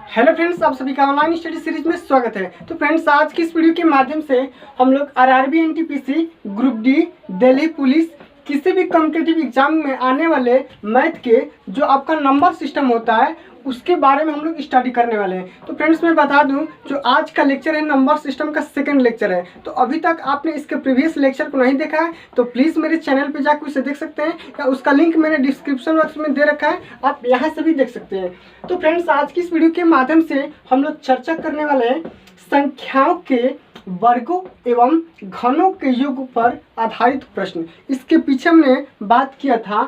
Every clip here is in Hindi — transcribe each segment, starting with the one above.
हेलो फ्रेंड्स, आप सभी का ऑनलाइन स्टडी सीरीज में स्वागत है। तो फ्रेंड्स, आज की इस वीडियो के माध्यम से हम लोग RRB NTPC group D, Delhi police, किसी भी कॉम्पिटिटिव एग्जाम में आने वाले मैथ के जो आपका नंबर सिस्टम होता है उसके बारे में हम लोग स्टडी करने वाले हैं। तो फ्रेंड्स, मैं बता दूं, जो आज का लेक्चर है नंबर सिस्टम का सेकंड लेक्चर है। तो अभी तक आपने इसके प्रीवियस लेक्चर को नहीं देखा है तो प्लीज़ मेरे चैनल पे जाकर उसे देख सकते हैं, या उसका लिंक मैंने डिस्क्रिप्शन बॉक्स में दे रखा है, आप यहाँ से भी देख सकते हैं। तो फ्रेंड्स, आज की इस वीडियो के माध्यम से हम लोग चर्चा करने वाले हैं संख्याओं के वर्गों एवं घनों के योग पर आधारित प्रश्न। इसके पीछे हमने बात किया था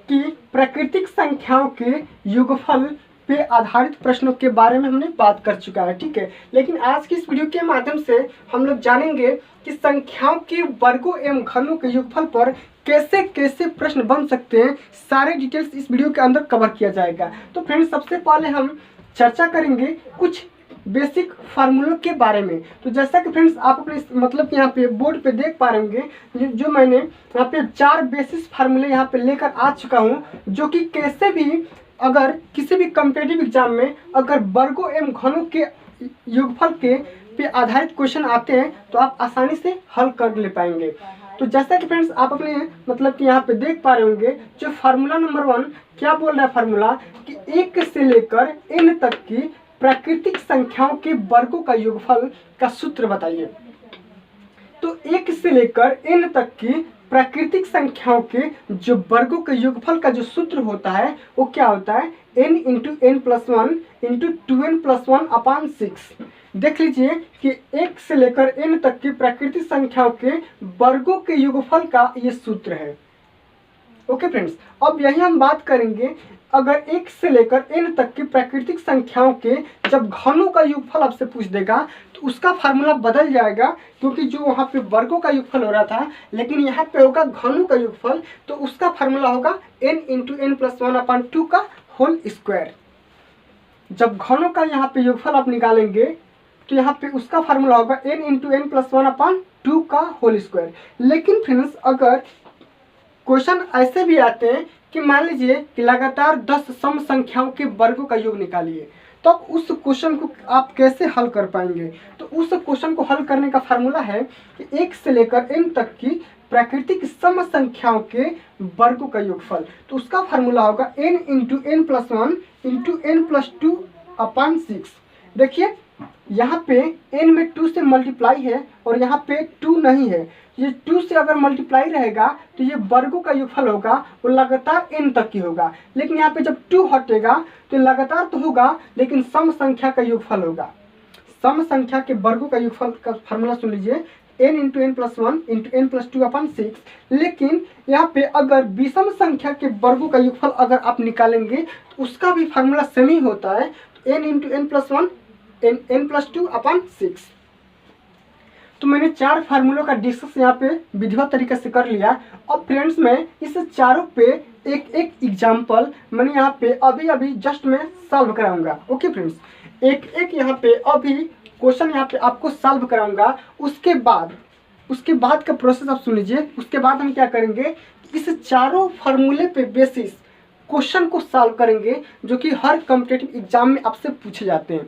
कि प्राकृतिक संख्याओं के योगफल पे आधारित प्रश्नों के बारे में हमने बात कर चुका है, ठीक है। लेकिन आज की इस वीडियो के माध्यम से हम लोग जानेंगे कि संख्याओं के वर्गों एवं घनों के योगफल पर कैसे कैसे प्रश्न बन सकते हैं, सारे डिटेल्स इस वीडियो के अंदर कवर किया जाएगा। तो फ्रेंड्स, सबसे पहले हम चर्चा करेंगे कुछ बेसिक फार्मूलों के बारे में। तो जैसा कि फ्रेंड्स आप अपने मतलब यहाँ पे बोर्ड पे देख पा रहे होंगे, जो मैंने यहाँ पे 4 बेसिस फार्मूले यहाँ पे लेकर आ चुका हूँ, जो कि कैसे भी अगर किसी भी कॉम्पिटिटिव एग्जाम में अगर वर्गों एवं घनों के योगफल के पे आधारित क्वेश्चन आते हैं तो आप आसानी से हल कर ले पाएंगे। तो जैसा कि फ्रेंड्स आप अपने मतलब कि यहाँ पे देख पा रहे होंगे, जो फार्मूला नंबर 1 क्या बोल रहा है फार्मूला कि 1 से लेकर n तक की प्राकृतिक संख्याओं के वर्गों का योगफल का सूत्र बताइए। तो 1 से लेकर n तक की प्राकृतिक संख्याओं के जो वर्गों के योगफल का जो सूत्र होता है वो क्या होता है, n into n plus 1 into 2n plus 1 अपान 6। देख लीजिए कि 1 से लेकर n तक की प्राकृतिक संख्याओं के वर्गों के योगफल का ये सूत्र है। ओके फ्रेंड्स, अब यही हम बात करेंगे अगर 1 से लेकर n तक की प्राकृतिक संख्याओं के जब घनों का योगफल आपसे पूछ देगा तो उसका फार्मूला बदल जाएगा, क्योंकि जो वहाँ पे वर्गों का योगफल हो रहा था लेकिन यहाँ पे होगा घनों का योगफल। तो उसका फार्मूला होगा n इंटू n प्लस 1 अपान 2 का होल स्क्वायर। जब घनों का यहाँ पे योगफल आप निकालेंगे तो यहाँ पे उसका फार्मूला होगा n इंटू n प्लस 1 अपान 2 का होल स्क्वायर। लेकिन फ्रेंड्स, अगर क्वेश्चन ऐसे भी आते हैं कि मान लीजिए कि लगातार 10 सम संख्याओं के वर्गों का योग निकालिए, तो अब उस क्वेश्चन को आप कैसे हल कर पाएंगे। तो उस क्वेश्चन को हल करने का फार्मूला है कि 1 से लेकर n तक की प्राकृतिक सम संख्याओं के वर्गों का योगफल। तो उसका फार्मूला होगा n into n plus 1 into n plus 2 अपान 6। देखिए यहाँ पे n में 2 से मल्टीप्लाई है और यहाँ पे 2 नहीं है। ये 2 से अगर मल्टीप्लाई रहेगा तो ये वर्गों का योगफल होगा वो लगातार n तक की होगा। लेकिन यहाँ पे जब 2 हटेगा तो लगातार तो होगा लेकिन सम संख्या का योगफल होगा। सम संख्या के वर्गों का योगफल का फार्मूला सुन लीजिए, n into n plus 1 into n plus 2 अपान 6। लेकिन यहाँ पे अगर विषम संख्या के वर्गों का योगफल अगर आप निकालेंगे तो उसका भी फार्मूला सेम ही होता है, n into n plus 1 n plus 2 अपान 6। तो मैंने 4 फार्मूलों का डिस्कस यहाँ पे विधिवत तरीके से कर लिया। अब फ्रेंड्स, मैं इस चारों पे एक एक एग्जाम्पल मैंने यहाँ पे अभी अभी जस्ट मैं सॉल्व कराऊंगा। ओके फ्रेंड्स, एक एक यहाँ पे अभी क्वेश्चन यहाँ पे आपको सॉल्व कराऊंगा। उसके बाद का प्रोसेस आप सुन लीजिए। उसके बाद हम क्या करेंगे, इस चारों फार्मूले पे बेसिस क्वेश्चन को सॉल्व करेंगे जो कि हर कॉम्पिटिटिव एग्जाम में आपसे पूछे जाते हैं,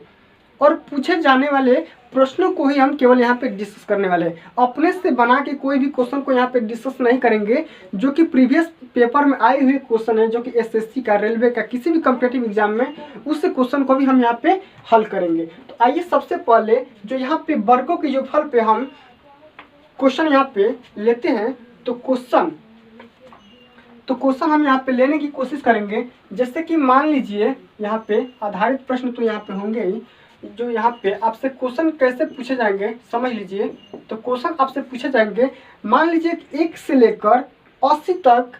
और पूछे जाने वाले प्रश्नों को ही हम केवल यहाँ पे डिस्कस करने वाले हैं। अपने से बना के कोई भी क्वेश्चन को यहाँ पे डिस्कस नहीं करेंगे, जो कि प्रीवियस पेपर में आए हुए क्वेश्चन है, जो कि एसएससी का, रेलवे का, किसी भी कॉम्पिटिटिव एग्जाम में, उस क्वेश्चन को भी हम यहाँ पे हल करेंगे। तो आइए सबसे पहले जो यहाँ पे वर्गों के योगफल पे हम क्वेश्चन यहाँ पे लेते हैं। तो क्वेश्चन हम यहाँ पे लेने की कोशिश करेंगे। जैसे कि मान लीजिए यहाँ पे आधारित प्रश्न तो यहाँ पे होंगे ही, जो यहाँ पे आपसे क्वेश्चन कैसे पूछे जाएंगे समझ लीजिए। तो क्वेश्चन आपसे पूछे जाएंगे, मान लीजिए 1 से लेकर 80 तक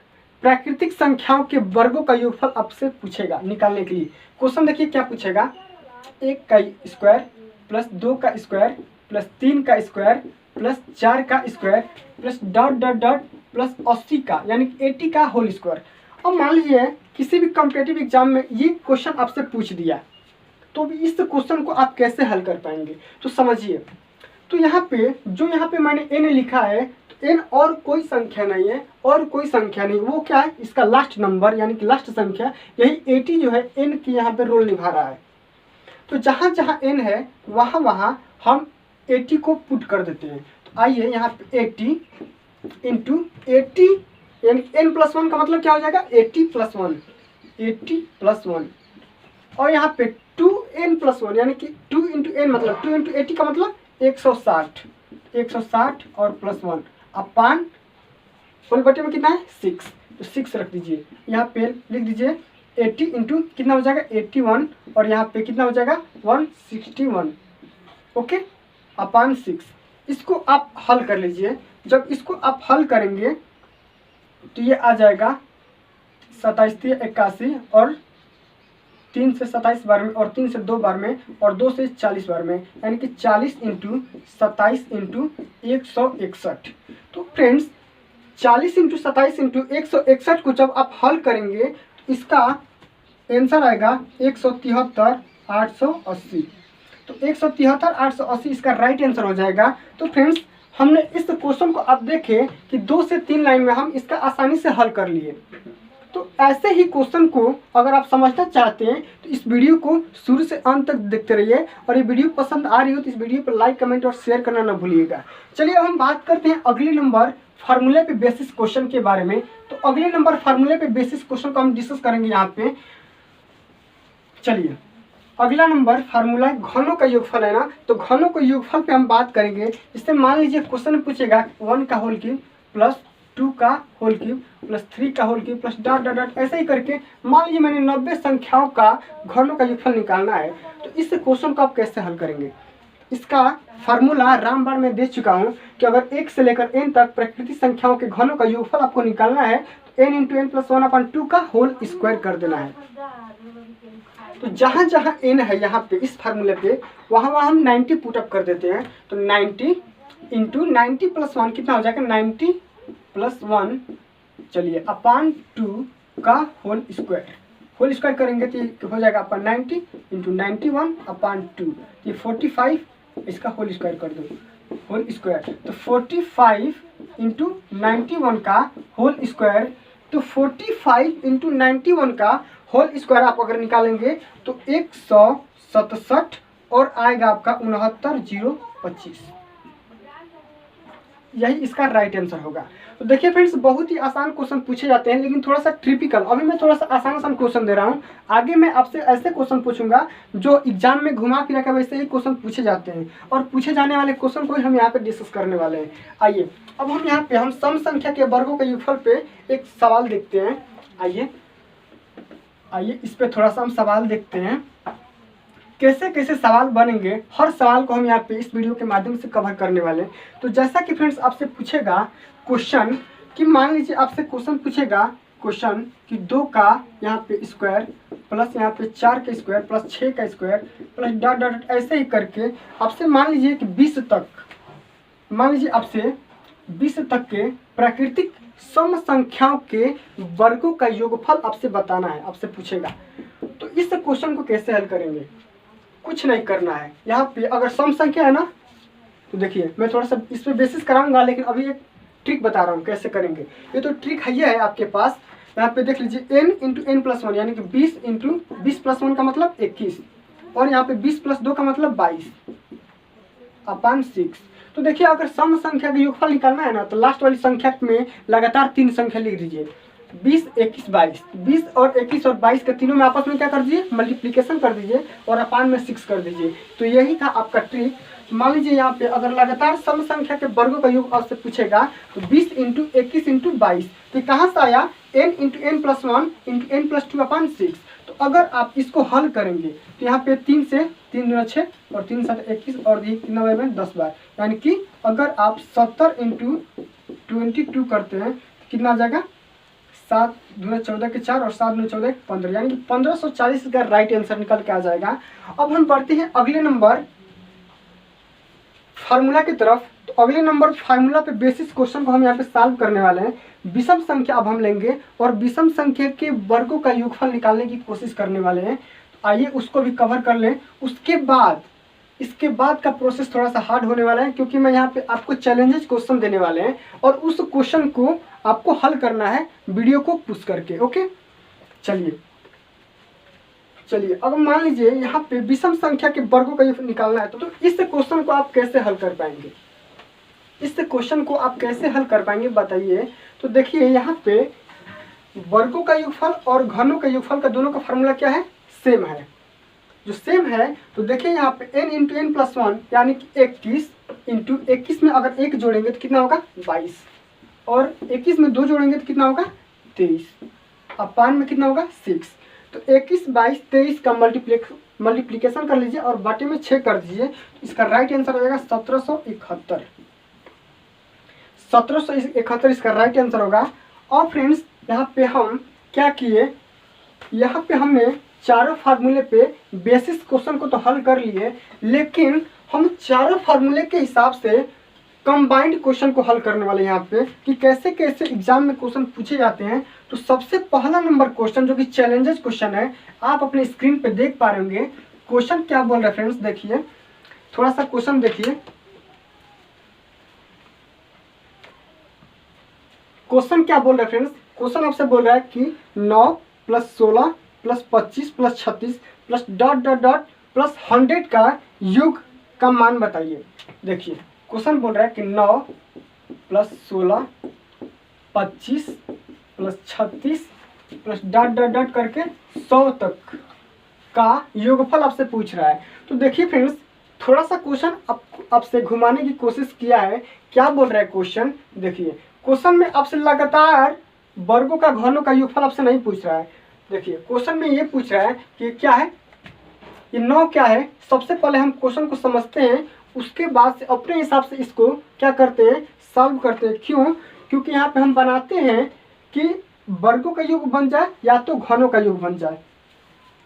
प्राकृतिक संख्याओं के वर्गों का योगफल आपसे पूछेगा निकालने के लिए। क्वेश्चन देखिए क्या पूछेगा, 1 का स्क्वायर प्लस 2 का स्क्वायर प्लस 3 का स्क्वायर प्लस 4 का square plus dot dot dot plus 80 का यानी 80 का होल स्क्वायर। अब मान लीजिए किसी भी कॉम्पिटिटिव एग्जाम में ये क्वेश्चन आपसे पूछ दिया, तो इस क्वेश्चन को आप कैसे हल कर पाएंगे। तो समझिए, तो यहाँ पे मैंने n लिखा है, तो n और कोई संख्या नहीं है, और कोई संख्या नहीं, वो क्या है, इसका लास्ट नंबर यानी कि लास्ट संख्या, यही 80 जो है n की यहाँ पे रोल निभा रहा है। तो जहाँ जहाँ n है वहाँ वहाँ हम 80 को पुट कर देते हैं। तो आइए यहाँ पे 80 इंटू 80 यानी n+1 का मतलब क्या हो जाएगा 80+1, 80+1 और यहाँ पे 2n+1 यानी कि 2 इंटू n मतलब 2 इंटू 80 का मतलब 160, 160 और +1 अपान होल बटे में कितना है 6, तो 6 रख दीजिए। यहाँ पे लिख दीजिए 80 इंटू कितना हो जाएगा 81 और यहाँ पे कितना हो जाएगा 161, ओके अपान 6। इसको आप हल कर लीजिए। जब इसको आप हल करेंगे तो ये आ जाएगा 27 81 और 3 से 27 बार में और 3 से 2 बार में और 2 से 40 बार में, यानी कि 40 इंटू 27 इंटू 161। तो फ्रेंड्स 40 इंटू 27 इंटू 161 को जब आप हल करेंगे तो इसका आंसर आएगा 173,880। तो 173,880 इसका राइट आंसर हो जाएगा। तो फ्रेंड्स हमने इस क्वेश्चन को आप देखें कि 2 से 3 लाइन में हम इसका आसानी से हल कर लिए। तो ऐसे ही क्वेश्चन को अगर आप समझना चाहते हैं तो इस वीडियो को शुरू से अंत तक देखते रहिए और ये वीडियो पसंद आ रही हो तो इस वीडियो पर लाइक कमेंट और शेयर करना ना भूलिएगा। चलिए अब हम बात करते हैं अगले नंबर फार्मूले पे बेसिस क्वेश्चन के बारे में। तो अगले नंबर फार्मूले पे बेसिस क्वेश्चन को हम डिस्कस करेंगे यहाँ पे। चलिए अगला नंबर फार्मूला घनों का योगफल है ना, तो घनों के योगफल पे हम बात करेंगे। इससे मान लीजिए क्वेश्चन पूछेगा 1 का होल क्यूब प्लस 2 का होल क्यूब प्लस 3 का whole cube plus dot dot dot ऐसे ही करके मान लीजिए मैंने 90 संख्याओं का घनों का योगफल निकालना है। तो इस क्वेश्चन को आप कैसे हल करेंगे? इसका फार्मूला रामबाण में दे चुका हूँ कि अगर 1 से लेकर n तक प्रकृति संख्याओं के घनों का योगफल आपको निकालना है तो n इंटू n प्लस 1/2 का होल स्क्वायर कर देना है। तो जहाँ जहाँ n है यहाँ पे इस फार्मूले पे वहाँ वहाँ हम 90 पुटअप कर देते हैं। तो 90 इंटू 90 प्लस 1 कितना हो जाएगा 90 प्लस 1 चलिए अपान 2 का होल स्क्वायर करेंगे तो हो जाएगा अपन 90 इंटू 91 अपान 2 ये 45 इसका होल स्क्वायर कर दो होल स्क्वायर। तो 45 इंटू 91 का होल स्क्वायर, तो 45 इंटू 91 का होल स्क्वायर आप अगर निकालेंगे तो 167 और आएगा आपका 69,025। यही इसका राइट आंसर होगा। तो देखिए फ्रेंड्स बहुत ही आसान क्वेश्चन पूछे जाते हैं लेकिन थोड़ा सा ट्रिपिकल। अभी मैं थोड़ा सा आसान क्वेश्चन दे रहा हूँ, आगे मैं आपसे ऐसे क्वेश्चन पूछूंगा जो एग्जाम में घुमा फिरा कर वैसे ही क्वेश्चन पूछे जाते हैं और पूछे जाने वाले क्वेश्चन को ही हम यहाँ पे डिस्कस करने वाले हैं। आइए अब हम यहाँ पे हम सम संख्या के वर्गों के योगफल पे एक सवाल देखते हैं। आइए इस पे थोड़ा सा हम सवाल देखते हैं कैसे कैसे सवाल बनेंगे। हर सवाल को हम यहाँ पे इस वीडियो के माध्यम से कवर करने वाले हैं। तो जैसा कि फ्रेंड्स आपसे पूछेगा क्वेश्चन कि मान लीजिए आपसे क्वेश्चन पूछेगा क्वेश्चन कि 2 का यहाँ पे स्क्वायर प्लस यहाँ पे 4 का स्क्वायर प्लस 6 का स्क्वायर प्लस डॉट डॉट ऐसे ही करके आपसे मान लीजिए कि 20 तक, मान लीजिए आपसे 20 तक के प्राकृतिक सम संख्याओं के वर्गों का योगफल आपसे बताना है, आपसे पूछेगा। तो इस क्वेश्चन को कैसे हल करेंगे? कुछ नहीं करना है। यहाँ पे अगर सम संख्या है ना तो देखिए मैं थोड़ा सा इस पे बेसिस कराऊंगा लेकिन अभी एक ट्रिक बता रहा हूँ कैसे करेंगे। ये तो ट्रिक है आपके पास। यहाँ पे देख लीजिए n इंटू n प्लस 1 यानी कि 20 इंटू 20 प्लस 1 का मतलब 21 और यहाँ पे 20 प्लस 2 का मतलब 22 अपान 6। तो देखिए अगर सम संख्या का योगफल निकालना है ना तो लास्ट वाली संख्या में लगातार 3 संख्या लिख दीजिए 20 21 22। 20 और 21 और 22 के तीनों में आपस में क्या कर दीजिए मल्टीप्लिकेशन कर दीजिए और अपान में 6 कर दीजिए। तो यही था आपका ट्रिक। मान लीजिए यहाँ पे अगर लगातार सम संख्या के वर्गों का योग आपसे पूछेगा तो 20 इंटू 21 इंटू 22 तो कहाँ से आया n into n plus 1 into n plus 2 अपान 6। तो अगर आप इसको हल करेंगे तो यहाँ पे 3 से 3 दूना 6 और 3 7 21 और कितना बार में 10 बार, यानी कि अगर आप 70 इंटू 22 करते हैं तो कितना आ जाएगा 7 दूना 14 के 4 और 7 दूना 14 के 15, यानी कि 1540 का राइट आंसर निकल के आ जाएगा। अब हम बढ़ते हैं अगले नंबर फार्मूला की तरफ। तो अगले नंबर फार्मूला पे बेसिस क्वेश्चन को हम यहाँ पे सॉल्व करने वाले हैं। विषम संख्या अब हम लेंगे और विषम संख्या के वर्गों का योगफल निकालने की कोशिश करने वाले हैं। तो आइए उसको भी कवर कर लें। उसके बाद इसके बाद का प्रोसेस थोड़ा सा हार्ड होने वाला है क्योंकि मैं यहाँ पे आपको चैलेंजेस क्वेश्चन देने वाले हैं और उस क्वेश्चन को आपको हल करना है वीडियो को पुश करके। ओके चलिए चलिए अब मान लीजिए यहाँ पे विषम संख्या के वर्गों का योग निकालना है, तो इस क्वेश्चन को आप कैसे हल कर पाएंगे, इस क्वेश्चन को आप कैसे हल कर पाएंगे बताइए। तो देखिए यहाँ पे वर्गों का योगफल और घनों का योगफल का दोनों का फार्मूला क्या है, सेम है। जो सेम है तो देखिए यहाँ पे n into n plus one यानी कि 21 इंटू 21 में अगर 1 जोड़ेंगे तो कितना होगा 22, और 21 में 2 जोड़ेंगे तो कितना होगा 23, अब 5 में कितना होगा 6। तो 21, 22, 23 का मल्टीप्लिकेशन कर लीजिए और बटे में 6 कर दीजिए। इसका राइट आंसर हो जाएगा 1771। 1771 इसका राइट आंसर होगा। और फ्रेंड्स यहाँ पे हम क्या किए, यहाँ पे हमने चारों फार्मूले पे बेसिस क्वेश्चन को तो हल कर लिए, लेकिन हम चारों फार्मूले के हिसाब से कंबाइंड क्वेश्चन को हल करने वाले यहाँ पे कि कैसे कैसे एग्जाम में क्वेश्चन पूछे जाते हैं। तो सबसे पहला नंबर क्वेश्चन जो कि चैलेंजेस क्वेश्चन है, आप अपने स्क्रीन पे देख पा रहे होंगे क्वेश्चन क्या बोल रहे हैं। फ्रेंड्स देखिए, थोड़ा सा क्वेश्चन देखिए। क्वेश्चन क्या बोल रहा है फ्रेंड्स, क्वेश्चन आपसे बोल रहा है कि 9 plus 16 plus 25 plus 36 plus dot dot dot plus 100 का योग का मान बताइए। देखिए क्वेश्चन बोल रहा है कि 9 plus 16 25 plus 36 plus dot dot dot करके 100 तक का योगफल आपसे पूछ रहा है। तो देखिए फ्रेंड्स, थोड़ा सा क्वेश्चन आपसे घुमाने की कोशिश किया है। क्या बोल रहा है क्वेश्चन, देखिए क्वेश्चन में आपसे लगातार वर्गों का घनों का योगफल आपसे नहीं पूछ रहा है। देखिए क्वेश्चन में ये पूछ रहा है कि क्या है ये 9 क्या है। सबसे पहले हम क्वेश्चन को समझते हैं, उसके बाद से अपने हिसाब से इसको क्या करते हैं, सॉल्व करते हैं। क्यों, क्योंकि यहाँ पे हम बनाते हैं कि वर्गों का योग बन जाए या तो घनों का योग बन जाए।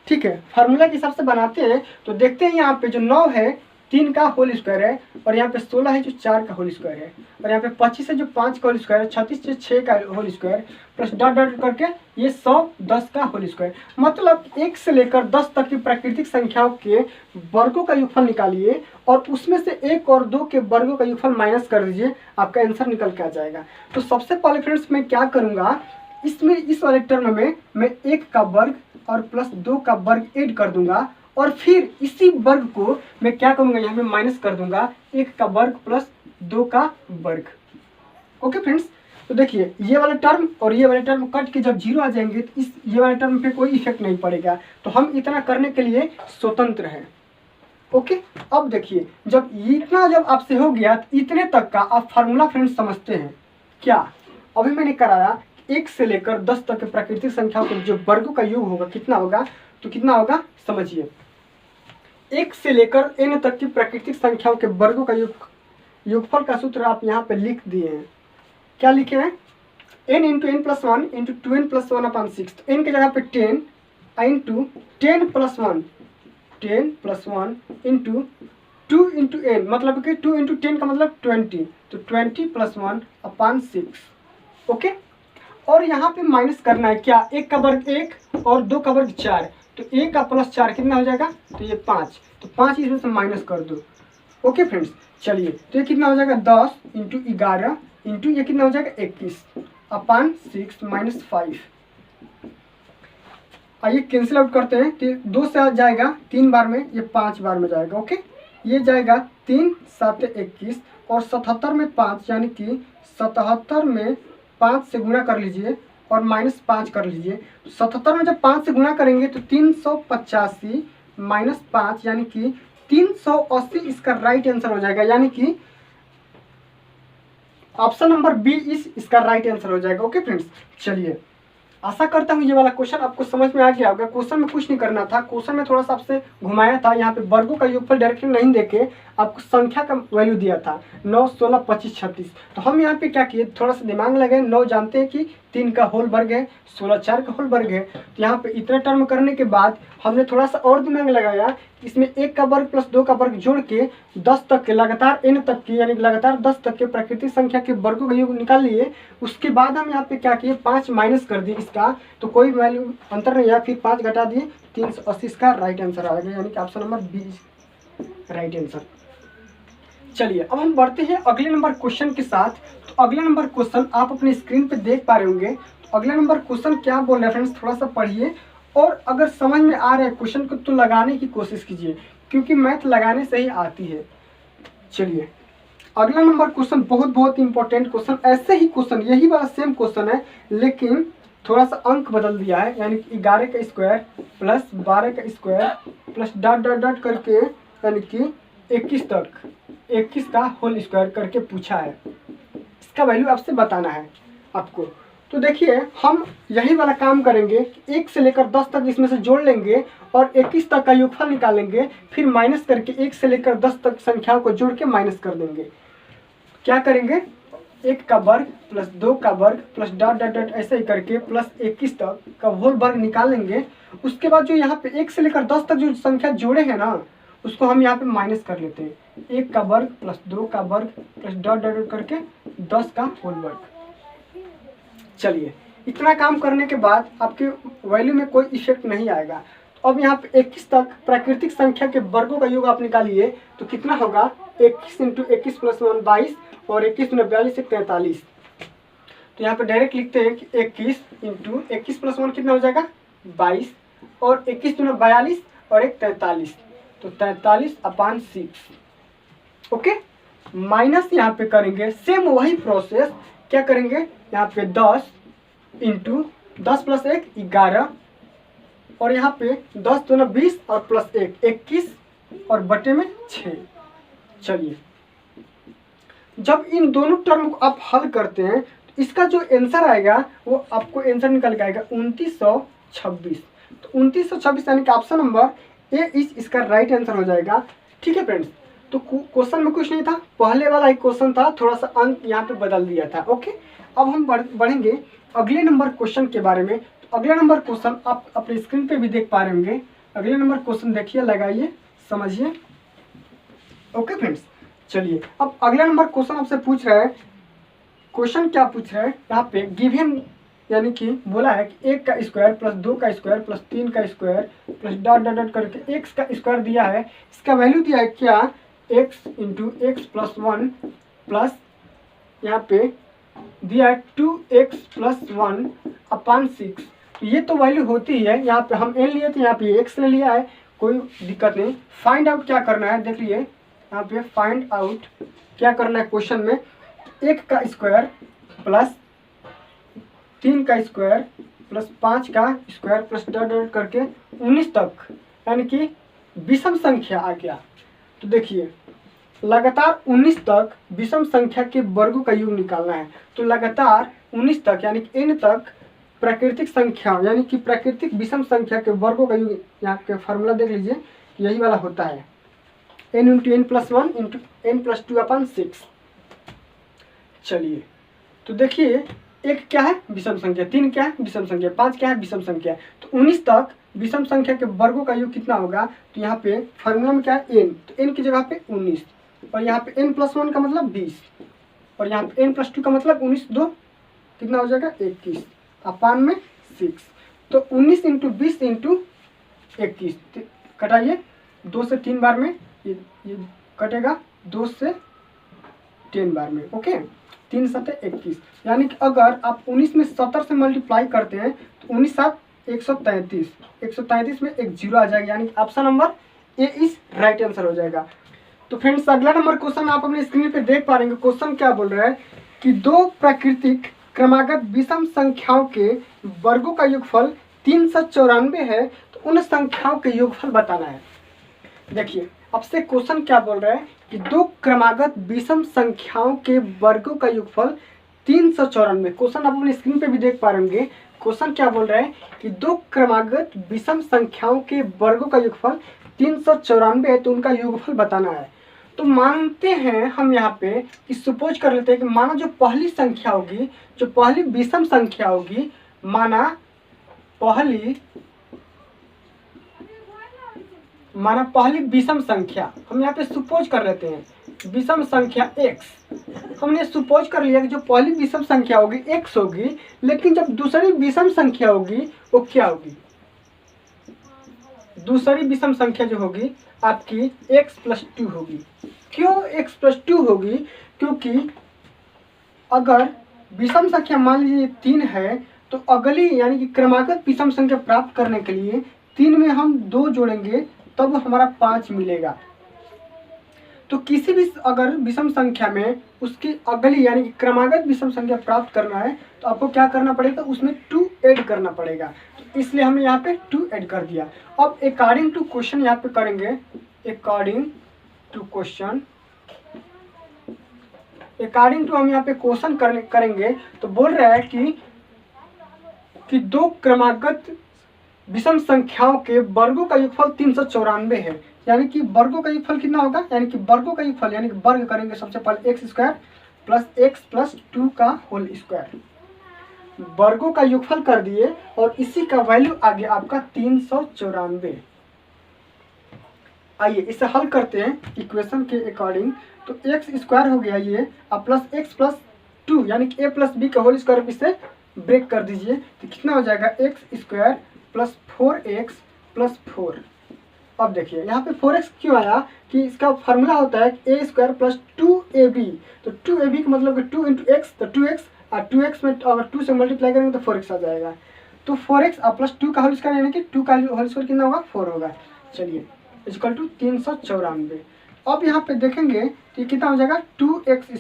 ठीक है, फार्मूला के हिसाब से बनाते हैं। तो देखते हैं यहाँ पे जो 9 है 3 का होल स्क्वायर है, और यहाँ पे 16 है जो 4 का होल स्क्वायर है, और यहाँ पे 25 है जो 5 का होल स्क्वायर है, 36 जो 6 का whole square, plus dot dot करके ये 110 का होल स्क्वायर। मतलब 1 से लेकर 10 तक की प्राकृतिक संख्याओं के वर्गों का योगफल निकालिए और उसमें से 1 और 2 के वर्गों का योगफल माइनस कर दीजिए, आपका आंसर निकल के आ जाएगा। तो सबसे पहले फ्रेंड्स मैं क्या करूँगा, इसमें इस वाले टर्म में मैं 1 का वर्ग और प्लस 2 का वर्ग ऐड कर दूंगा, और फिर इसी वर्ग को मैं क्या करूंगा, यहाँ पे माइनस कर दूंगा 1 का वर्ग प्लस 2 का वर्ग। ओके फ्रेंड्स, तो देखिए ये वाला टर्म और ये वाला टर्म कट के जब 0 आ जाएंगे तो इस ये वाले टर्म पे कोई इफेक्ट नहीं पड़ेगा। तो हम इतना करने के लिए स्वतंत्र हैं। ओके, अब देखिए जब इतना जब आपसे हो गया तो इतने तक का आप फार्मूला फ्रेंड्स समझते हैं क्या। अभी मैंने कराया 1 से लेकर 10 तक के प्राकृतिक संख्याओं के जो वर्गों का योग होगा कितना होगा, तो कितना होगा समझिए। 1 से लेकर n तक की प्राकृतिक संख्याओं के वर्गों का योगफल का सूत्र आप यहाँ पे लिख दिए हैं। क्या लिखे हैं, n into n plus 1 into 2n plus 1 upon 6। तो n के जगह पे 10 into 10 plus 1 10 plus 1 into 2 into n, मतलब कि 2 इंटू 10 का मतलब 20, तो 20 प्लस 1 अपॉन 6। ओके, और यहाँ पे माइनस करना है क्या, 1 का वर्ग 1 और 2 का वर्ग 4, तो 1 का प्लस 4 कितना हो जाएगा, तो ये 5, तो 5 इसमें से माइनस कर दो। ओके फ्रेंड्स, चलिए तो ये कितना हो जाएगा 10 इंटू 11 इंटू ये कितना हो जाएगा 21 अपॉन 6 माइनस 5। आइए कैंसिल आउट करते हैं, तो 2 से जाएगा 3 बार में, ये 5 बार में जाएगा। ओके, ये जाएगा 3 7 21 और 77 में 5, यानी कि 77 में 5 से गुणा कर लीजिए और माइनस 5 कर लीजिए। 77 में जब 5 से गुणा करेंगे तो 385 माइनस 5 यानी कि 380 इसका राइट आंसर हो जाएगा, यानी कि ऑप्शन नंबर बी इसका राइट आंसर हो जाएगा। ओके फ्रेंड्स, चलिए आशा करता हूँ ये वाला क्वेश्चन आपको समझ में आ गया होगा। क्वेश्चन में कुछ नहीं करना था, क्वेश्चन में थोड़ा सा आपसे घुमाया था। यहाँ पे वर्गों का योगफल डायरेक्टली नहीं देके आपको संख्या का वैल्यू दिया था 9 16 25 36। तो हम यहाँ पे क्या किए, थोड़ा सा दिमाग लगाए। 9 जानते हैं कि 3 का होल वर्ग है, 16 4 का होल वर्ग है। तो यहाँ पे इतना टर्म करने के बाद हमने थोड़ा सा और दिमाग लगाया, इसमें 1 का वर्ग प्लस 2 का वर्ग जोड़ के 10 तक के लगातार n तक की, यानी लगातार 10 तक के प्राकृतिक संख्या के वर्गों का योग निकाल लिए। उसके बाद हम यहाँ पे क्या किए, 5 माइनस कर दिए इसका, तो कोई वैल्यू अंतर नहीं आया, फिर 5 घटा दिए, 380 इसका राइट आंसर आ गया, यानी कि option number B right answer. चलिए अब हम बढ़ते हैं अगले नंबर क्वेश्चन के साथ। तो अगला नंबर क्वेश्चन आप अपने स्क्रीन पे देख पा रहे होंगे। तो अगला नंबर क्वेश्चन क्या बोल रहे हैं फ्रेंड्स, थोड़ा सा पढ़िए और अगर समझ में आ रहा है क्वेश्चन को तो लगाने की कोशिश कीजिए, क्योंकि मैथ लगाने से ही आती है। चलिए अगला नंबर क्वेश्चन बहुत इंपॉर्टेंट क्वेश्चन, ऐसे ही क्वेश्चन यही वाला सेम क्वेश्चन है, लेकिन थोड़ा सा अंक बदल दिया है, यानी कि 11 का स्क्वायर प्लस 12 का square plus dot dot dot करके यानी कि 21 तक 21 का होल स्क्वायर करके पूछा है। इसका वैल्यू आपसे बताना है आपको। तो देखिए हम यही वाला काम करेंगे, 1 से लेकर 10 तक इसमें से जोड़ लेंगे और 21 तक का योगफल निकालेंगे, फिर माइनस करके 1 से लेकर 10 तक संख्याओं को जोड़ के माइनस कर देंगे। क्या करेंगे, 1 का वर्ग प्लस 2 का वर्ग प्लस डॉट डॉट डॉट ऐसे ही करके प्लस 21 तक का होल वर्ग निकाल लेंगे। उसके बाद जो यहाँ पे 1 से लेकर 10 तक जो संख्या जोड़े हैं ना, उसको हम यहाँ पे माइनस कर लेते हैं। 1 का वर्ग प्लस 2 का वर्ग प्लस डॉट डॉट डॉट करके 10 का होल वर्ग। चलिए इतना काम करने के बाद आपके वैल्यू में कोई इफेक्ट नहीं आएगा। तो अब यहाँ पे 21 तक प्राकृतिक संख्या के वर्गों का योग आप निकालिए तो कितना होगा, 21 इंटू 21 प्लस 1 22 और 21 में 42 से 43। तो यहाँ पे डायरेक्ट लिखते हैं कि 21 इंटू 21 प्लस 1 कितना हो जाएगा 22 और 21 में 42 और 1 43, तो 43/6। ओके, माइनस यहाँ पे करेंगे सेम वही प्रोसेस। क्या करेंगे, यहाँ पे 10 इंटू 10 प्लस 1 11 और यहाँ पे 10 दूना 20 और प्लस 1 21 और बटे में 6। चलिए जब इन दोनों टर्म को आप हल करते हैं तो इसका जो आंसर आएगा वो आपको आंसर निकल के आएगा 2926। तो 2926 यानी कि ऑप्शन नंबर ए इसका राइट आंसर हो जाएगा। ठीक है फ्रेंड्स, तो क्वेश्चन में कुछ नहीं था, पहले वाला ही क्वेश्चन था, थोड़ा सा अंक यहाँ पे बदल दिया था। ओके, अब हम बढ़ेंगे अगले नंबर क्वेश्चन के बारे में। तो अगला नंबर क्वेश्चन आप अपने स्क्रीन पे भी देख पा रहे होंगे। अगले नंबर क्वेश्चन देखिए, लगाइए, समझिए। ओके फ्रेंड्स, चलिए अब अगला नंबर क्वेश्चन आपसे पूछ रहा है। क्वेश्चन क्या पूछ रहा है, यहाँ पे गिवन यानी कि बोला है कि 1 का स्क्वायर प्लस 2 का स्क्वायर प्लस 3 का square plus dot dot dot करके x का स्क्वायर दिया है। इसका वैल्यू दिया है क्या, x into x plus 1 plus यहाँ पे दिया है 2x प्लस 1/6। तो ये तो वैल्यू होती ही है, यहाँ पे हम n लिए थे, यहाँ पे x ले लिया है, कोई दिक्कत नहीं। फाइंड आउट क्या करना है, देख लिए यहाँ पे फाइंड आउट क्या करना है क्वेश्चन में, 1 का स्क्वायर प्लस 3 का स्क्वायर प्लस 5 का स्क्वायर प्लस डॉट डॉट करके 19 तक, यानी कि विषम संख्या आ गया। तो देखिए लगातार 19 तक विषम संख्या के वर्गों का योग निकालना है। तो लगातार 19 तक यानी कि n तक प्राकृतिक संख्या यानी कि प्राकृतिक विषम संख्या के वर्गों का योग, यहाँ के फार्मूला देख लीजिए, यही वाला होता है n into n plus 1 into n plus 2/6। चलिए तो देखिए, 1 क्या है विषम संख्या, 3 क्या है विषम संख्या, 5 क्या है विषम संख्या। तो 19 तक विषम संख्या के वर्गों का योग कितना होगा, तो यहाँ पे फार्मूला में क्या है n, तो n की जगह पे 19 और यहाँ पे n प्लस 1 का मतलब 20 और यहाँ पे n प्लस 2 का मतलब 19 2 कितना हो जाएगा 21/6। तो 19 इंटू 20 इंटू 21 कटाइए, 2 से 3 बार में ये कटेगा, 2 से 10 बार में। ओके, 3 7 21, यानी कि अगर आप 19 में 70 से मल्टीप्लाई करते हैं तो 19 7 133, 133 में एक जीरो आ जाएगा, यानी कि option number A is right answer हो जाएगा। तो फ्रेंड्स अगला नंबर क्वेश्चन आप अपने स्क्रीन पे देख पा रहे हैं। क्वेश्चन क्या बोल रहा है कि दो प्राकृतिक क्रमागत विषम संख्याओं के वर्गों का योगफल 394 है, तो उन संख्याओं के योगफल बताना है। देखिए अब से क्वेश्चन क्या बोल रहा है कि दो क्रमागत विषम संख्याओं के वर्गों का योगफल 394। क्वेश्चन आप अपनी स्क्रीन पे भी देख पा रहे होंगे। क्वेश्चन क्या बोल रहा है कि दो क्रमागत विषम संख्याओं के वर्गों का योगफल 394 है, तो उनका योगफल बताना है। तो मानते हैं हम यहाँ पे कि सपोज कर लेते हैं कि माना जो पहली संख्या होगी, जो पहली विषम संख्या होगी, माना पहली विषम संख्या, हम यहाँ पे सपोज कर लेते हैं विषम संख्या x। हमने सपोज कर लिया कि जो पहली विषम संख्या होगी x होगी, लेकिन जब दूसरी विषम संख्या होगी वो क्या होगी, दूसरी विषम संख्या जो होगी आपकी x प्लस 2 होगी। क्यों x प्लस 2 होगी, क्योंकि अगर विषम संख्या मान लीजिए 3 है तो अगली यानी कि क्रमागत विषम संख्या प्राप्त करने के लिए 3 में हम 2 जोड़ेंगे तब हमारा 5 मिलेगा। तो किसी भी अगर विषम संख्या में उसकी अगली यानी कि क्रमागत विषम संख्या प्राप्त करना है तो आपको क्या करना पड़ेगा, उसमें 2 ऐड करना पड़ेगा। तो इसलिए हमने यहाँ पे 2 ऐड कर दिया। अब अकॉर्डिंग टू क्वेश्चन यहाँ पे करेंगे, अकॉर्डिंग टू हम यहाँ पे क्वेश्चन करेंगे। तो बोल रहा है कि 2 क्रमागत विषम संख्याओं के वर्गों का योगफल 394 है। यानी कि वर्गों का योगफल कितना होगा, यानी कि वर्गों का योगफल यानी कि वर्ग करेंगे सबसे पहले x square plus x plus 2 का होल स्क्वायर, वर्गों का योगफल कर दिए और इसी का वैल्यू आ गया आपका 394। आइए इसे हल करते हैं इक्वेशन के अकॉर्डिंग। तो एक्स स्क्वायर हो गया ये, अब प्लस एक्स प्लस 2 यानी कि ए प्लस बी का होल स्क्वायर इसे ब्रेक कर दीजिए तो कितना हो जाएगा, x square plus 4x plus 4। अब देखिए यहाँ पे 4x क्यों आया कि इसका फार्मूला होता है ए स्क्वायर प्लस 2ab। तो 2ab का मतलब कि 2 इंटू एक्स, तो 2x और 2x में अगर 2 से मल्टीप्लाई करेंगे तो 4x आ जाएगा। तो 4x और प्लस 2 का होल स्क्वायर यानी कि 2 का होल स्क्वायर कितना होगा, 4 होगा। चलिए इक्वल टू 394। अब यहाँ पे देखेंगे तो ये कितना हो जाएगा, 2x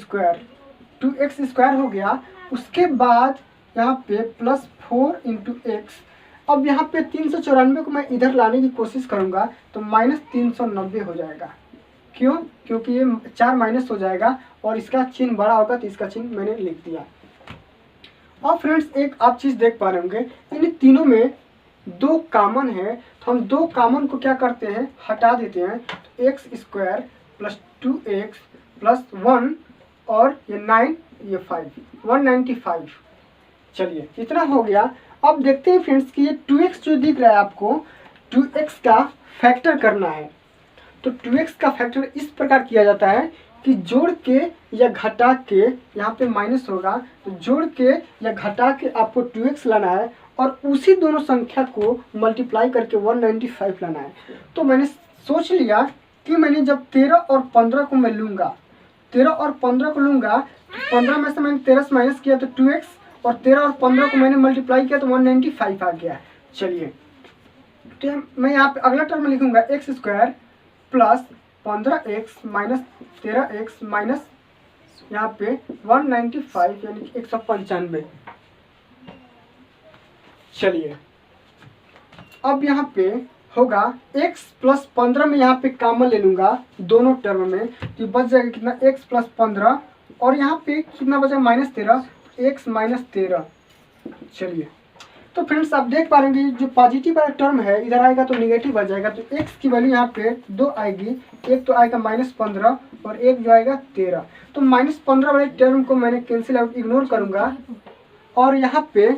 स्क्वायर हो गया। उसके बाद यहाँ पे प्लस 4 इंटू एक्स। अब यहाँ पे 394 को मैं इधर लाने की कोशिश करूँगा तो माइनस 390 हो जाएगा। क्यों, क्योंकि ये 4 माइनस हो जाएगा और इसका चिन्ह बड़ा होगा तो इसका चिन्ह मैंने लिख दिया। और फ्रेंड्स एक आप चीज़ देख पा रहे होंगे, इन तीनों में 2 कॉमन है तो हम 2 कॉमन को क्या करते हैं, हटा देते हैं। तो x square plus 2x plus 1 और ये 9 ये 5, 195। चलिए इतना हो गया। अब देखते हैं फ्रेंड्स कि ये 2x जो दिख रहा है आपको, 2x का फैक्टर करना है। तो 2x का फैक्टर इस प्रकार किया जाता है कि जोड़ के या घटा के, यहाँ पे माइनस होगा तो जोड़ के या घटा के आपको 2x लाना है और उसी दोनों संख्या को मल्टीप्लाई करके 195 लाना है। तो मैंने सोच लिया कि मैंने जब 13 और 15 को मैं लूँगा, 13 और 15 को लूँगा तो 15 में से मैंने 13 से माइनस किया तो 2x और 13 और 15 को मैंने मल्टीप्लाई किया तो 195 आ गया। चलिए तो मैं यहाँ पे अगला टर्म में लिखूंगा x square plus 15x minus 13x minus यहाँ पे 195 यानी कि 195। चलिए अब यहाँ पे होगा x प्लस 15 में यहाँ पे कॉमन ले लूँगा दोनों टर्म में तो बच जाएगा कितना, x प्लस 15 और यहाँ पे कितना बचा माइनस 13, x माइनस 13। चलिए तो फ्रेंड्स आप देख पा रहे हैं जो पॉजिटिव वाला टर्म है इधर आएगा तो निगेटिव आ जाएगा। तो x की वैल्यू यहाँ पे 2 आएगी, एक तो आएगा माइनस 15 और एक जो आएगा 13। तो माइनस 15 वाले टर्म को मैंने कैंसिल आउट इग्नोर करूँगा और यहाँ पे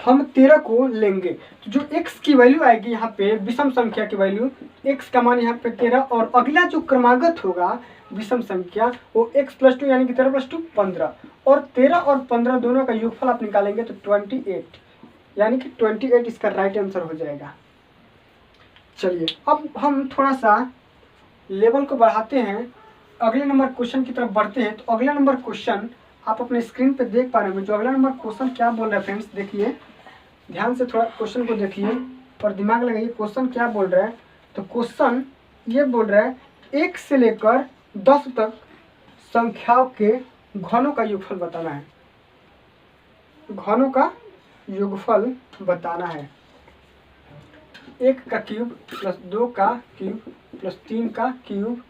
हम 13 को लेंगे। तो जो x की वैल्यू आएगी यहाँ पे विषम संख्या की वैल्यू, x का मान यहाँ पे 13 और अगला जो क्रमागत होगा विषम संख्या वो x प्लस 2 यानी कि 13 प्लस 2 15 और 13 और 15 दोनों का योगफल आप निकालेंगे तो 28 यानी कि 28 इसका राइट आंसर हो जाएगा। चलिए अब हम थोड़ा सा लेवल को बढ़ाते हैं, अगले नंबर क्वेश्चन की तरफ बढ़ते हैं। तो अगला नंबर क्वेश्चन आप अपने स्क्रीन पे देख पा रहे होंगे। जो अगला नंबर क्वेश्चन क्या बोल रहा है फ्रेंड्स, देखिए ध्यान से थोड़ा क्वेश्चन को देखिए और दिमाग लगाइए क्वेश्चन क्या बोल रहा है। तो क्वेश्चन ये बोल रहा है 1 से लेकर 10 तक संख्याओं के घनों का योगफल बताना है, घनों का योगफल बताना है। 1 का क्यूब प्लस 2 का क्यूब प्लस 3 का क्यूब,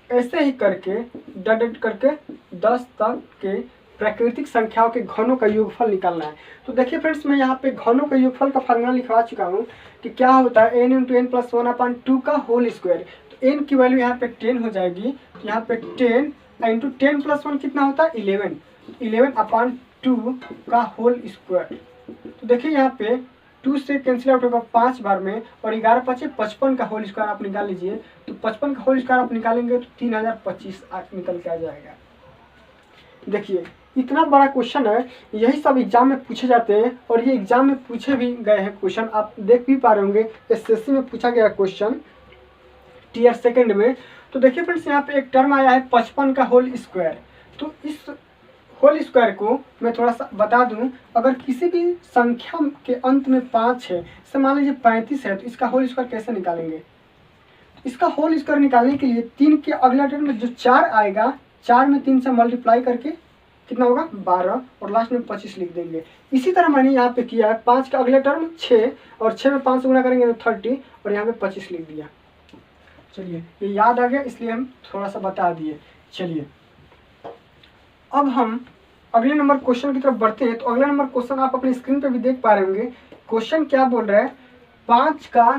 ऐसे ही करके डट करके 10 तक के प्राकृतिक संख्याओं के घनों का योगफल निकालना है। तो देखिए फ्रेंड्स मैं यहाँ पे घनों के योगफल का फार्मूला लिखवा चुका हूँ कि क्या होता है n इंटू एन प्लस 1/2 का होल स्क्वायर। तो n की वैल्यू यहाँ पे 10 हो जाएगी। तो यहाँ पे 10 इंटू 10 प्लस 1 कितना होता है 11, 11/2 का होल स्क्वायर। तो देखिए यहाँ पे 2 से कैंसिल आउट होगा 5 बार में और 11 5 55 का होल स्क्वायर आप निकाल लीजिए। तो 55 का होल स्क्वायर आप निकालेंगे तो 3025 निकल के आ जाएगा। देखिए इतना बड़ा क्वेश्चन है, यही सब एग्जाम में पूछे जाते हैं और ये एग्जाम में पूछे भी गए हैं क्वेश्चन, आप देख भी पा रहे होंगे। एसएससी में पूछा गया क्वेश्चन टीयर सेकंड में। तो देखिए फ्रेंड्स यहाँ पे एक टर्म आया है 55 का होल स्क्वायर। तो इस होल स्क्वायर को मैं थोड़ा सा बता दूं, अगर किसी भी संख्या के अंत में 5 है, जैसे मान लीजिए 35 है, तो इसका होल स्क्वायर कैसे निकालेंगे? इसका होल स्क्वायर निकालने के लिए 3 के अगला टर्म में जो 4 आएगा, 4 में 3 से मल्टीप्लाई करके कितना होगा 12 और लास्ट में 25 लिख देंगे। इसी तरह मैंने यहाँ पे किया है, 5 का अगला टर्म 6 और 6 में 5 से गुणा करेंगे तो 30 और यहाँ पे 25 लिख दिया। चलिए ये याद आ गया, इसलिए हम थोड़ा सा बता दिए। चलिए अब हम अगले नंबर क्वेश्चन की तरफ बढ़ते हैं। तो अगला नंबर क्वेश्चन आप अपनी स्क्रीन पे भी देख पा रहे होंगे। क्वेश्चन क्या बोल रहा है, 5 का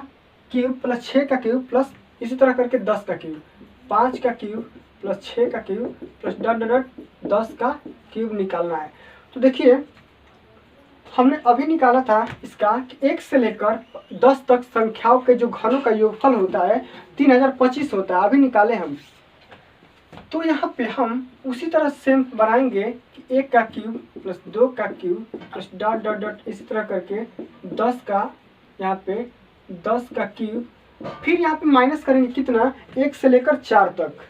क्यूब प्लस 6 का क्यूब प्लस इसी तरह करके 10 का क्यूब, 5 का क्यूब प्लस 6 का cube plus dot dot dot 10 का क्यूब निकालना है। तो देखिए हमने अभी निकाला था इसका कि 1 से लेकर 10 तक संख्याओं के जो घनों का योगफल होता है 3025 होता है, अभी निकाले हम। तो यहाँ पे हम उसी तरह सेम बनाएंगे कि 1 का क्यूब प्लस 2 का cube plus dot dot dot इसी तरह करके 10 का, यहाँ पे 10 का क्यूब, फिर यहाँ पे माइनस करेंगे कितना, 1 से लेकर 4 तक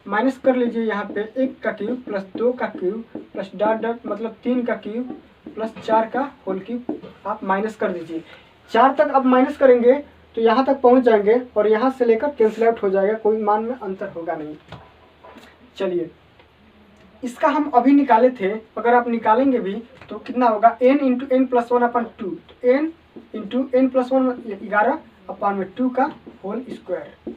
माइनस कर लीजिए। यहाँ पे 1 का क्यूब प्लस 2 का क्यूब प्लस डॉट डॉट मतलब 3 का क्यूब प्लस 4 का होल क्यूब आप माइनस कर दीजिए। 4 तक अब माइनस करेंगे तो यहाँ तक पहुँच जाएंगे और यहाँ से लेकर कैंसिल आउट हो जाएगा, कोई मान में अंतर होगा नहीं। चलिए इसका हम अभी निकाले थे, अगर आप निकालेंगे भी तो कितना होगा, n into n plus 1/2, n into n plus 1 11/2 का होल स्क्वायर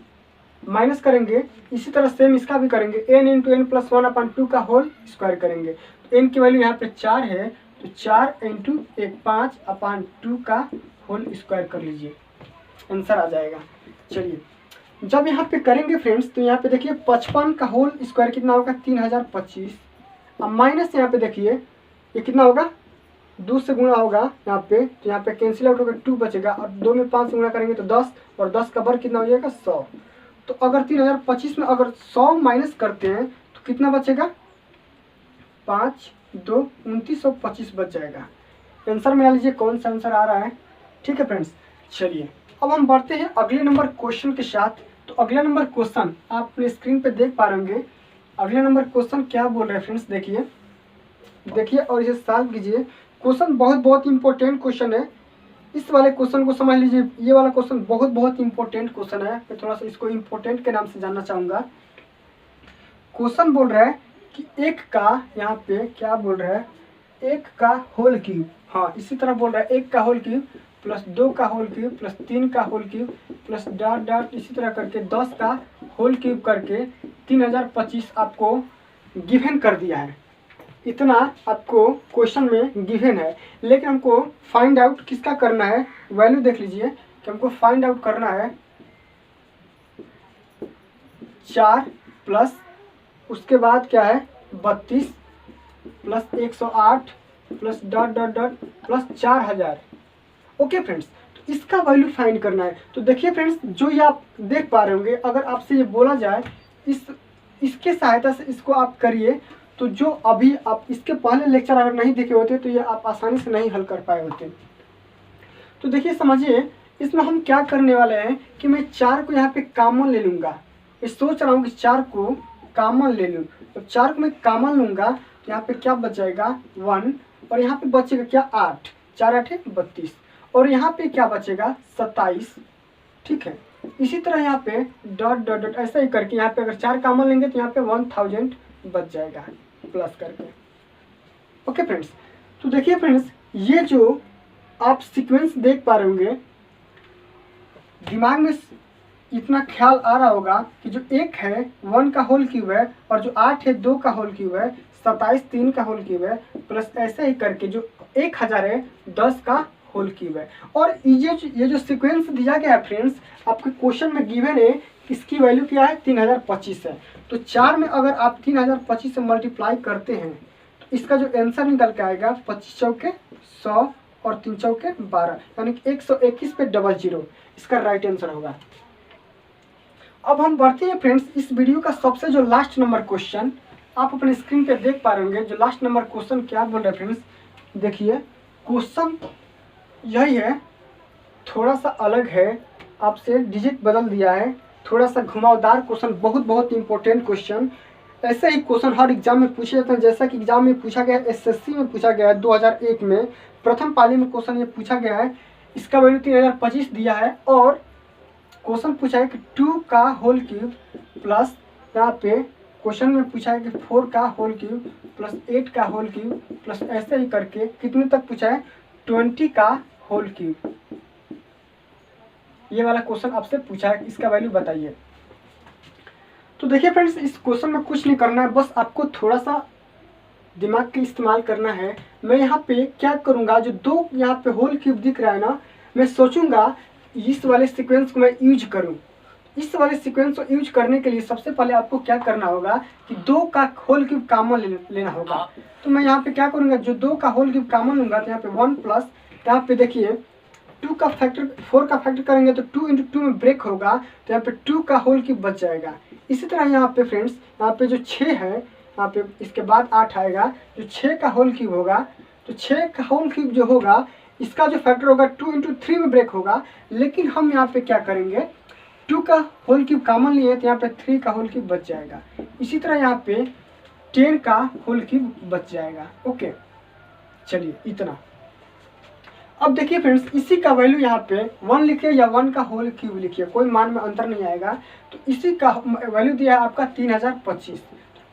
माइनस करेंगे। इसी तरह सेम इसका भी करेंगे, n इंटू एन प्लस 1/2 का होल स्क्वायर करेंगे। तो n की वैल्यू यहाँ पे 4 है, तो 4 इंटू 5/2 का होल स्क्वायर कर लीजिए, आंसर आ जाएगा। चलिए जब यहाँ पे करेंगे फ्रेंड्स तो यहाँ पे देखिए 55 का होल स्क्वायर कितना होगा 3025। अब माइनस यहाँ पे देखिए ये कितना होगा, 2 से गुणा होगा यहाँ पे, तो यहाँ पे कैंसिल आउट होगा, 2 बचेगा और 2 में 5 से गुणा करेंगे तो 10 और 10 का वर्ग कितना हो जाएगा 100। तो अगर 3025 में अगर 100 माइनस करते हैं तो कितना बचेगा, 5 2 2925 बच जाएगा। आंसर मिला लीजिए कौन सा आंसर आ रहा है। ठीक है फ्रेंड्स, चलिए अब हम बढ़ते हैं अगले नंबर क्वेश्चन के साथ। तो अगला नंबर क्वेश्चन आप अपने स्क्रीन पे देख पा रहे होंगे। अगले नंबर क्वेश्चन क्या बोल रहे हैं फ्रेंड्स, देखिए और इसे सॉल्व कीजिए। क्वेश्चन बहुत इंपॉर्टेंट क्वेश्चन है, इस वाले क्वेश्चन को समझ लीजिए। ये वाला क्वेश्चन बहुत इंपॉर्टेंट क्वेश्चन है, मैं थोड़ा सा इसको इंपॉर्टेंट के नाम से जानना चाहूँगा। क्वेश्चन बोल रहा है कि 1 का, यहाँ पे क्या बोल रहा है, 1 का होल क्यूब, हाँ इसी तरह बोल रहा है 1 का होल क्यूब प्लस 2 का होल क्यूब प्लस 3 का whole cube plus dot dot इसी तरह करके 10 का होल क्यूब करके 3025 आपको गिवन कर दिया है। इतना आपको क्वेश्चन में गिवन है, लेकिन हमको फाइंड आउट किसका करना है, वैल्यू देख लीजिए कि हमको फाइंड आउट करना है 4 प्लस उसके बाद क्या है 32 plus 108 plus dot dot dot plus 4000। Okay friends, तो इसका वैल्यू फाइंड करना है। तो देखिए फ्रेंड्स, जो ये आप देख पा रहे होंगे, अगर आपसे ये बोला जाए इसके सहायता से इसको आप करिए, तो जो अभी आप इसके पहले लेक्चर अगर नहीं देखे होते तो ये आप आसानी से नहीं हल कर पाए होते। तो देखिए समझिए, इसमें हम क्या करने वाले हैं कि मैं 4 को यहाँ पे कॉमन ले लूँगा। मैं सोच रहा हूँ कि 4 को कॉमन ले लूँ, तो 4 को मैं कॉमन लूँगा तो यहाँ पे क्या बच जाएगा 1 और यहाँ पे बचेगा क्या 8, 4 8 32 और यहाँ पे क्या बचेगा 27। ठीक है, इसी तरह यहाँ पे डॉट डॉट डॉट ऐसा ही करके यहाँ पे अगर 4 कॉमन लेंगे तो यहाँ पे 1000 बच जाएगा प्लस करके। ओके फ्रेंड्स, तो देखिए फ्रेंड्स, ये जो आप सीक्वेंस देख पा रहे होंगे, दिमाग में इतना ख्याल आ रहा होगा कि जो 1 है 1 का होल क्यूब है और जो 8 है 2 का होल क्यूब है, 27 3 का होल क्यूब है प्लस ऐसे ही करके जो 1000 है 10 का होल क्यूब है। और ये जो सीक्वेंस दिया गया है फ्रेंड्स, आपके क्वेश्चन में गिवन है, इसकी वैल्यू क्या है 3025 है। तो 4 में अगर आप 3025 से मल्टीप्लाई करते हैं तो इसका जो आंसर निकल के आएगा 25 चौके 100 और 3 चौके 12, यानी कि 121 पे 00 इसका राइट आंसर होगा। अब हम बढ़ते हैं फ्रेंड्स इस वीडियो का सबसे जो लास्ट नंबर क्वेश्चन, आप अपने स्क्रीन पे देख पा रहे होंगे। जो लास्ट नंबर क्वेश्चन क्या बोल रहे हैं फ्रेंड्स, देखिए क्वेश्चन यही है, थोड़ा सा अलग है, आपसे डिजिट बदल दिया है, थोड़ा सा घुमावदार क्वेश्चन, बहुत इंपॉर्टेंट क्वेश्चन। ऐसे ही क्वेश्चन हर एग्जाम में पूछे जाते हैं। जैसा कि एग्जाम में पूछा गया, एसएससी में पूछा गया है 2001 में प्रथम पाली में क्वेश्चन ये पूछा गया है। इसका वैल्यू 3025 दिया है और क्वेश्चन पूछा है कि 2 का होल क्यूब प्लस यहाँ पे क्वेश्चन में पूछा है कि 4 का होल क्यूब प्लस 8 का होल क्यूब प्लस ऐसे ही करके कितने तक पूछा है 20 का होल क्यूब। ये वाला क्वेश्चन आपसे पूछा है, इसका वैल्यू बताइए। तो देखिए फ्रेंड्स, इस क्वेश्चन में कुछ नहीं करना है, बस आपको थोड़ा सा दिमाग का इस्तेमाल करना है। मैं यहाँ पे क्या करूँगा, जो 2 यहाँ पे होल क्यूब दिख रहा है ना, मैं सोचूंगा इस वाले सीक्वेंस को मैं यूज करूँ। इस वाले सीक्वेंस को यूज करने के लिए सबसे पहले आपको क्या करना होगा कि 2 का होल क्यूब कॉमन लेना होगा। तो मैं यहाँ पे क्या करूँगा, जो 2 का होल क्यूब कॉमन लूँगा तो यहाँ पे 1 प्लस यहाँ पे देखिए 2 का फैक्टर 4 का फैक्टर करेंगे तो 2 × 2 में ब्रेक होगा, तो यहाँ पे 2 का होल क्यूब बच जाएगा। इसी तरह यहाँ पे फ्रेंड्स, यहाँ पे जो 6 है, यहाँ पे इसके बाद 8 आएगा, जो 6 का होल क्यूब होगा, तो 6 का होल क्यूब जो होगा इसका जो फैक्टर होगा 2 × 3 में ब्रेक होगा। लेकिन हम यहाँ पे क्या करेंगे, 2 का होल क्यूब कॉमन लिए तो यहाँ पे 3 का होल क्यूब बच जाएगा। इसी तरह यहाँ पे 10 का होल क्यूब बच जाएगा। ओके, चलिए इतना। अब देखिए फ्रेंड्स, इसी का वैल्यू यहाँ पे 1 लिखिए या 1 का होल क्यूब लिखिए, कोई मान में अंतर नहीं आएगा। तो इसी का वैल्यू दिया है आपका 3025,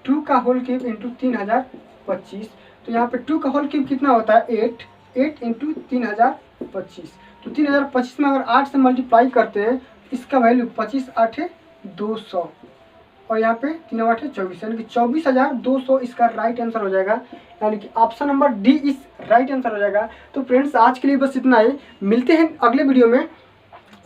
2 का होल क्यूब इंटू 3025। तो यहाँ पे 2 का होल क्यूब कितना होता है 8 इंटू 3025। तो 3025 में अगर 8 से मल्टीप्लाई करते हैं, इसका वैल्यू 25 8 200 और यहाँ पे 3 8 24, यानी कि 24,200 इसका राइट आंसर हो जाएगा, यानी कि ऑप्शन नंबर डी इस राइट आंसर हो जाएगा। तो फ्रेंड्स, आज के लिए बस इतना ही, मिलते हैं अगले वीडियो में।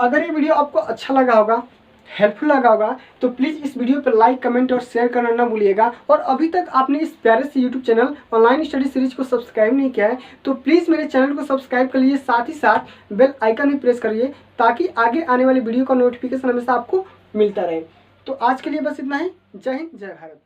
अगर ये वीडियो आपको अच्छा लगा होगा, हेल्पफुल लगा होगा, तो प्लीज़ इस वीडियो पर लाइक कमेंट और शेयर करना ना भूलिएगा। और अभी तक आपने इस प्यारे से YouTube channel online study series को सब्सक्राइब नहीं किया है तो प्लीज़ मेरे चैनल को सब्सक्राइब कर लीजिए, साथ ही साथ बेल आइकन भी प्रेस करिए ताकि आगे आने वाली वीडियो का नोटिफिकेशन हमेशा आपको मिलता रहे। तो आज के लिए बस इतना ही। जय हिंद, जय भारत।